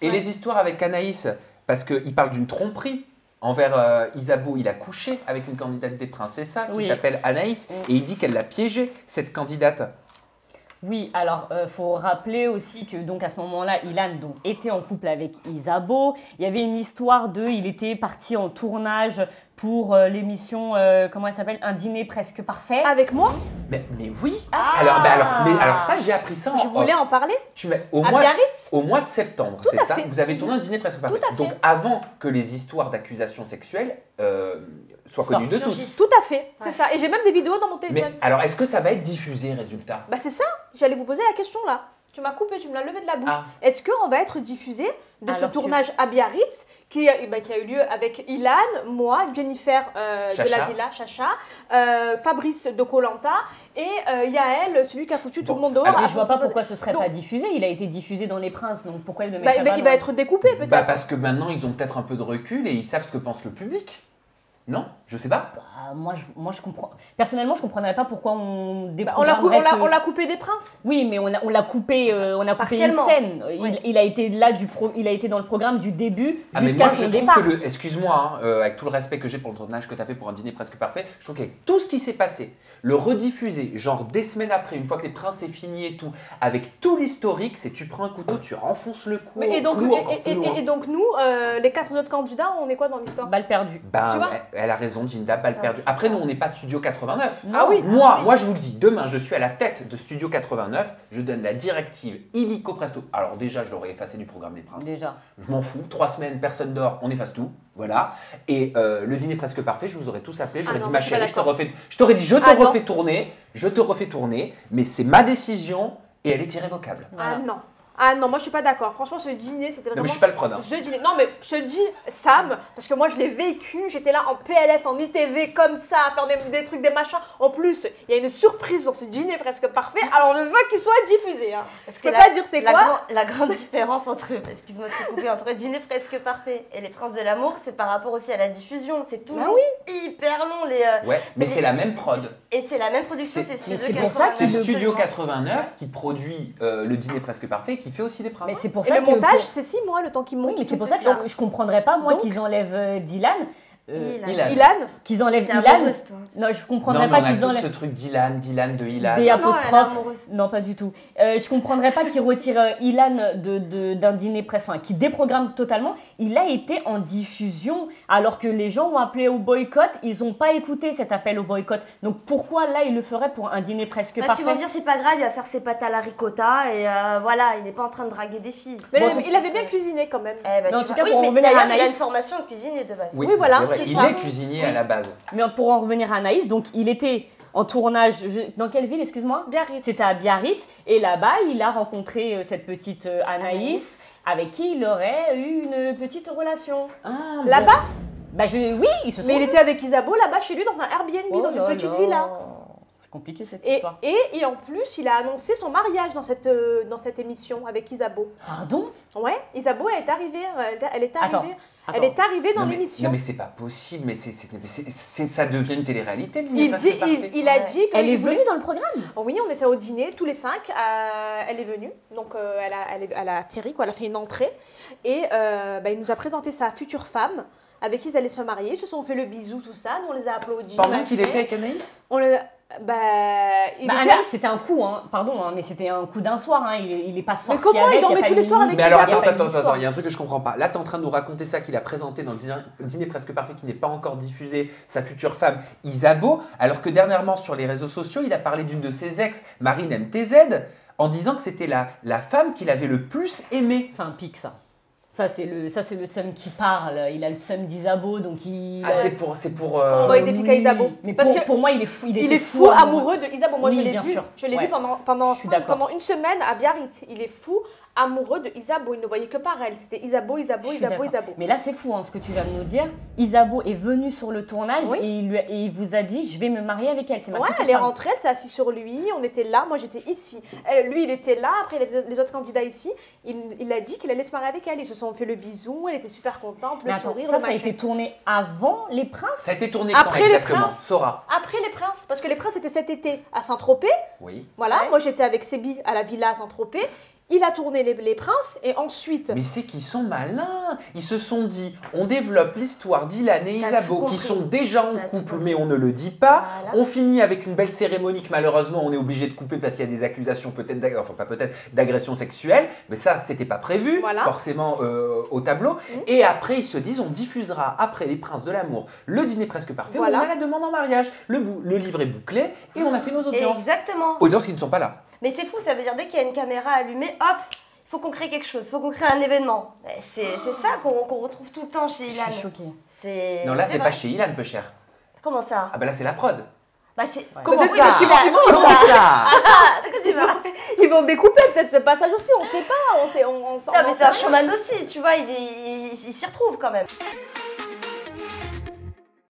Et les histoires avec Anaïs, parce qu'il parle d'une tromperie envers Isabeau, il a couché avec une candidate des Princes, c'est ça, qui s'appelle Anaïs, et il dit qu'elle l'a piégée, cette candidate. Oui, alors faut rappeler aussi que donc à ce moment-là, Ilan donc était en couple avec Isabeau. Il y avait une histoire il était parti en tournage pour l'émission, comment elle s'appelle, Un dîner presque parfait. Avec moi? Mais oui. Alors ça, j'ai appris ça. Je voulais en parrer. Au mois de septembre, c'est ça. Vous avez tourné Un dîner presque parfait. Donc avant que les histoires d'accusations sexuelles soient connues de tous. Tout à fait, c'est ça. Et j'ai même des vidéos dans mon téléphone. Mais alors, est-ce que ça va être diffusé, résultat? Bah c'est ça. J'allais vous poser la question là. Tu m'as coupé, tu me l'as levé de la bouche. Est-ce qu'on va être diffusé de ce tournage à Biarritz qui a eu lieu avec Ilan, moi, Jennifer de la Villa, Chacha, Fabrice de Koh Lanta et Yael, celui qui a foutu tout le monde dehors. Alors, je vois pas pourquoi ce serait pas diffusé. Il a été diffusé dans Les Princes, donc pourquoi il ne mettrait pas il va être découpé peut-être. Parce que maintenant ils ont peut-être un peu de recul et ils savent ce que pense le public. Non, je sais pas. Moi, je comprends. Personnellement, je comprendrais pas pourquoi on on l'a coupé des Princes. Oui, mais on l'a coupé, coupé une scène. Oui. Il a été il a été dans le programme du début jusqu'à son départ. Excuse-moi, avec tout le respect que j'ai pour le tournage que tu as fait pour Un dîner presque parfait, je trouve qu'avec tout ce qui s'est passé, le rediffuser, genre des semaines après, une fois que Les Princes est fini et tout, avec tout l'historique, c'est tu prends un couteau, tu renfonces le cou. Et donc nous, les 4 autres candidats, on est quoi dans l'histoire? Balle perdue. Elle a raison, Ginda, balle perdue. Après, nous, on n'est pas Studio 89. Ah oui. Moi, je vous le dis, demain, je suis à la tête de Studio 89. Je donne la directive illico presto. Alors déjà, je l'aurais effacé du programme Les Princes. Déjà. Je m'en fous. 3 semaines, personne dort, on efface tout. Voilà. Et le dîner presque parfait, je vous aurais tous appelé. J'aurais dit, ma chérie, je t'aurais dit, je te refais tourner. Mais c'est ma décision et elle est irrévocable. Voilà. Ah non, moi je suis pas d'accord. Franchement, ce dîner, c'était vraiment. Non, mais je suis pas le prod. Ce dîner. Non, mais je te dis, Sam, parce que moi je l'ai vécu, j'étais là en PLS, en ITV, comme ça, à faire des trucs, des machins. En plus, il y a une surprise dans ce dîner presque parfait, alors je veux qu'il soit diffusé. Hein. Parce je peux pas dire c'est quoi. La grande différence entre, excuse-moi de te couper, entre Dîner presque parfait et Les Princes de l'amour, c'est par rapport aussi à la diffusion. C'est toujours hyper long. Mais c'est la même prod. Et c'est la même production, c'est Studio 89. C'est Studio 89 qui produit le dîner presque parfait, qui fait aussi Les Princes. Mais c'est pour et ça le montage, c'est 6 mois le temps qu'il monte. Oui, mais c'est pour ça que je comprendrais pas, moi, qu'ils enlèvent Dylan. Ilan. Qu'ils enlèvent Ilan. Non, je comprendrais pas qu'ils enlèvent. ce truc Dylan de Ilan. Des apostrophes. Non, pas du tout. Je comprendrais pas qu'ils retirent Ilan d'un dîner presque, enfin, qu'ils déprogramment totalement. Il a été en diffusion, alors que les gens ont appelé au boycott. Ils n'ont pas écouté cet appel au boycott. Donc pourquoi là, il le ferait pour un dîner presque parfait? Parce qu'ils vont dire c'est pas grave, il va faire ses pâtes à la ricotta et voilà, il n'est pas en train de draguer des filles. Mais il avait bien cuisiné quand même. En tout cas, pour en revenir à Anaïs, il a une formation en cuisine de base. Oui, voilà. Il est cuisinier à la base. Mais pour en revenir à Anaïs, donc il était en tournage, dans quelle ville, excuse-moi? Biarritz. C'était à Biarritz. Et là-bas, il a rencontré cette petite Anaïs, avec qui il aurait eu une petite relation. Là-bas? Oui, ils se sont. Mais il était avec Isabeau là-bas chez lui dans un Airbnb, dans une petite villa. C'est compliqué cette histoire. Et en plus, il a annoncé son mariage dans cette émission avec Isabeau. Pardon? Ouais, Isabeau elle est arrivée. Elle est arrivée. Attends. Elle est arrivée dans l'émission. Non mais c'est pas possible, mais ça devient une télé-réalité. Il a dit qu'elle est venue dans le programme. Oui, on était au dîner tous les 5. Elle est venue, donc elle a atterri, quoi. Elle a fait une entrée et il nous a présenté sa future femme avec qui ils allaient se marier. Ils se sont fait le bisou, tout ça. Nous on les a applaudis. Pendant qu'il était avec Anaïs? Anaïs, c'était un coup, mais c'était un coup d'un soir, il est pas sorti. Mais comment il dormait tous les soirs avec Mais alors attends, il y a un truc que je comprends pas. Là, tu es en train de nous raconter ça qu'il a présenté dans le dîner presque parfait qui n'est pas encore diffusé, sa future femme Isabeau, alors que dernièrement sur les réseaux sociaux, il a parlé d'une de ses ex, Marine MTZ, en disant que c'était la femme qu'il avait le plus aimée. C'est un pic, ça. Ça, c'est le seum qui parle. Il a le seum d'Isabeau, donc il... c'est pour... il déplique à Isabeau. Mais parce pour moi, il est fou. Il est fou amoureux de Isabeau. Moi, je l'ai vu. Je l'ai vu pendant une semaine à Biarritz. Il est fou amoureux de Isabeau. Il ne voyait que par elle. C'était Isabeau. Mais là, c'est fou ce que tu viens de nous dire. Isabeau est venue sur le tournage et il vous a dit, je vais me marier avec elle. Ouais, elle est rentrée, elle s'est assise sur lui. On était là, moi j'étais ici. Lui, il était là. Après, les autres candidats ici. Il a dit qu'il allait se marier avec elle. Ils se sont fait le bisou. Elle était super contente, le sourire, ça a été tourné avant Les Princes? Ça a été tourné après les Princes. Sora. Après Les Princes, parce que Les Princes étaient cet été à Saint-Tropez. Oui. Voilà, moi j'étais avec Sébi à la villa à Saint-Tropez. il a tourné les princes et ensuite... Mais c'est qu'ils sont malins. Ils se sont dit, on développe l'histoire d'Ilan et Isabeau qui sont déjà en couple, mais on ne le dit pas. Voilà. On finit avec une belle cérémonie que malheureusement on est obligé de couper parce qu'il y a des accusations peut-être, enfin pas peut-être, d'agression sexuelle. Mais ça, c'était pas prévu forcément au tableau. Et après, ils se disent, on diffusera après Les Princes de l'amour, le dîner presque parfait, où on a la demande en mariage. Le livre est bouclé et on a fait nos audiences. Exactement. Audiences qui ne sont pas là. Mais c'est fou, ça veut dire dès qu'il y a une caméra allumée, hop, il faut qu'on crée quelque chose, il faut qu'on crée un événement. C'est ça qu'on retrouve tout le temps chez Ilan. Je suis choquée. Non, là, c'est pas chez Ilan, peu cher. Comment ça? Ah bah là, c'est la prod. Bah c'est... Comment ça? Comment ça? Ils vont découper peut-être ce passage aussi, on sait pas. Non mais c'est un showman aussi, tu vois, il s'y retrouve quand même.